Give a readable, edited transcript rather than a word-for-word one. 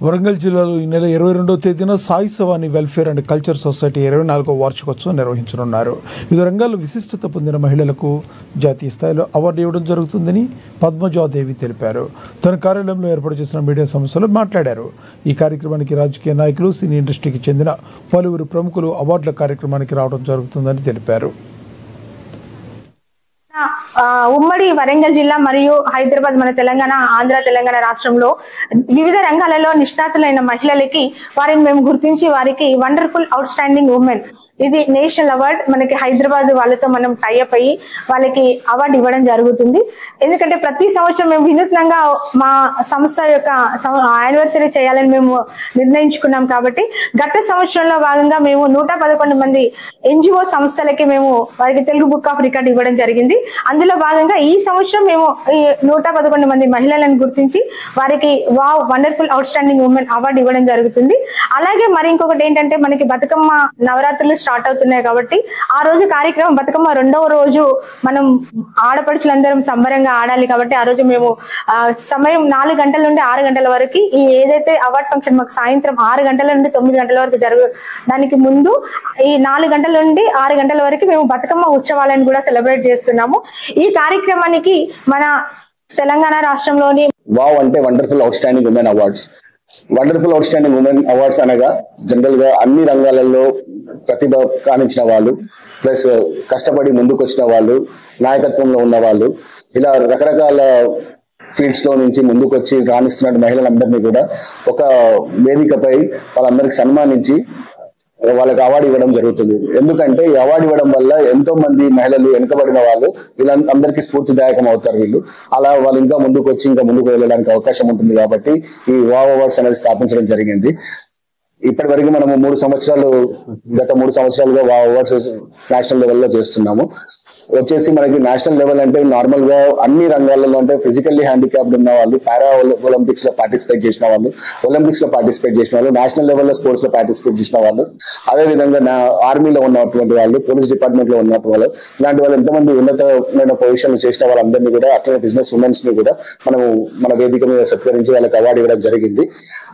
వరంగల్ జిల్లాలో ఈ నెల 22వ తేదీన Sai Savani welfare and culture society 24వ వార్షికోత్సవం నిర్వహించనున్నారు. వివిధ రంగాల్లో విశిష్టత పొందిన మహిళలకు జాతీయ స్థాయిలో అవార్డు ఇవ్వడం జరుగుతుందని పద్మజాదేవి తెలిపారు. తన కార్యాలయంలో ఏర్పాటు చేసిన మీడియా సమావేశంలో మాట్లాడారు. ఈ కార్యక్రమానికి రాజకీయ నాయకులు, సినీ ఇండస్ట్రీకి చెందిన పలువురు ప్రముఖులు అవార్డుల కార్యక్రమానికి రావడం జరుగుతుందని తెలిపారు. ఉమ్మడి వరంగల్ జిల్లా మరియు హైదరాబాద్ మన తెలంగాణ, ఆంధ్ర తెలంగాణ రాష్ట్రంలో వివిధ రంగాలలో నిష్ణాతులైన మహిళలకి వారిని మేము గుర్తించి వారికి వండర్ఫుల్ అవుట్ స్టాండింగ్ ఉమెన్ ఇది నేషనల్ అవార్డ్ మనకి హైదరాబాద్ వాళ్ళతో మనం టైఅప్ అయ్యి వాళ్ళకి అవార్డు ఇవ్వడం జరుగుతుంది. ఎందుకంటే ప్రతి సంవత్సరం మేము వినూత్నంగా మా సంస్థ యొక్క యానివర్సరీ చేయాలని మేము నిర్ణయించుకున్నాం. కాబట్టి గత సంవత్సరంలో భాగంగా మేము 111 మంది NGO సంస్థలకి మేము వారికి తెలుగు బుక్ ఆఫ్ రికార్డ్ ఇవ్వడం జరిగింది. అందులో భాగంగా ఈ సంవత్సరం మేము ఈ 111 మంది మహిళలను గుర్తించి వారికి wow wonderful out standing women award ఇవ్వడం జరుగుతుంది. అలాగే మరి ఇంకొకటి ఏంటంటే మనకి బతుకమ్మ నవరాత్రులు స్టార్ట్ అవుతున్నాయి కాబట్టి ఆ రోజు కార్యక్రమం బతుకమ్మ 2వ రోజు మనం ఆడపడుచులందరం సంబరంగా ఆడాలి. కాబట్టి ఆ రోజు మేము సమయం 4 గంటల నుండి 6 గంటల వరకు ఈ ఏదైతే అవార్డ్ ఫంక్షన్ మాకు సాయంత్రం 6 గంటల నుండి 9 గంటల వరకు దానికి ముందు ఈ 4 గంటల నుండి 6 గంటల వరకు మేము బతుకమ్మ ఉత్సవాలను కూడా సెలబ్రేట్ చేస్తున్నాము. ఈ కార్యక్రమానికి మన తెలంగాణ రాష్ట్రంలోని వావ్ అంటే wonderful out standing women awards. Wonderful out standing women awards అనగా జనరల్ గా అన్ని రంగాలలో ప్రతిభ కానించిన వాళ్ళు, ప్లస్ కష్టపడి ముందుకు వచ్చిన వాళ్ళు, నాయకత్వంలో ఉన్న వాళ్ళు, ఇలా రకరకాల ఫీల్డ్స్ లో నుంచి ముందుకు వచ్చి రాణిస్తున్న మహిళలందరినీ కూడా ఒక వేదికపై వాళ్ళందరికి సన్మానించి వాళ్ళకి అవార్డు ఇవ్వడం జరుగుతుంది. ఎందుకంటే ఈ అవార్డు ఇవ్వడం వల్ల ఎంతో మంది మహిళలు వెనుకబడిన వాళ్ళు వీళ్ళందరికీ స్ఫూర్తిదాయకం అవుతారు. వీళ్ళు అలా వాళ్ళు ఇంకా ముందుకు వచ్చి ఇంకా ముందుకు వెళ్ళడానికి అవకాశం ఉంటుంది. కాబట్టి ఈ వావ్ అవార్డ్స్ అనేది స్థాపించడం జరిగింది. ఇప్పటి వరకు మనము గత 3 సంవత్సరాలుగా వావ్ అవార్డ్స్ నేషనల్ లెవెల్లో చేస్తున్నాము. వచ్చేసి మనకి నేషనల్ లెవెల్ అంటే నార్మల్ గా అన్ని రంగాలలో అంటే ఫిజికల్లీ హ్యాండిక్యాప్డ్ ఉన్న వాళ్ళు, పారా ఒలింపిక్స్ లో పార్టిసిపేట్ చేసిన వాళ్ళు, ఒలింపిక్స్ లో పార్టిసిపేట్ చేసిన వాళ్ళు, నేషనల్ లెవెల్లో స్పోర్ట్స్ లో పార్టిసిపేట్ చేసిన వాళ్ళు, అదే విధంగా ఆర్మీలో ఉన్నటువంటి వాళ్ళు, పోలీస్ డిపార్ట్మెంట్ లో ఉన్నటువంటి వాళ్ళు, ఇలాంటి వాళ్ళు ఎంతమంది ఉన్నతమైన పొజిషన్లు చేసిన వాళ్ళందరినీ కూడా అట్లనే బిజినెస్ ఉమెన్స్ ని కూడా మనము మన వేదిక మీద సత్కరించి వాళ్ళకి అవార్డు ఇవ్వడం జరిగింది.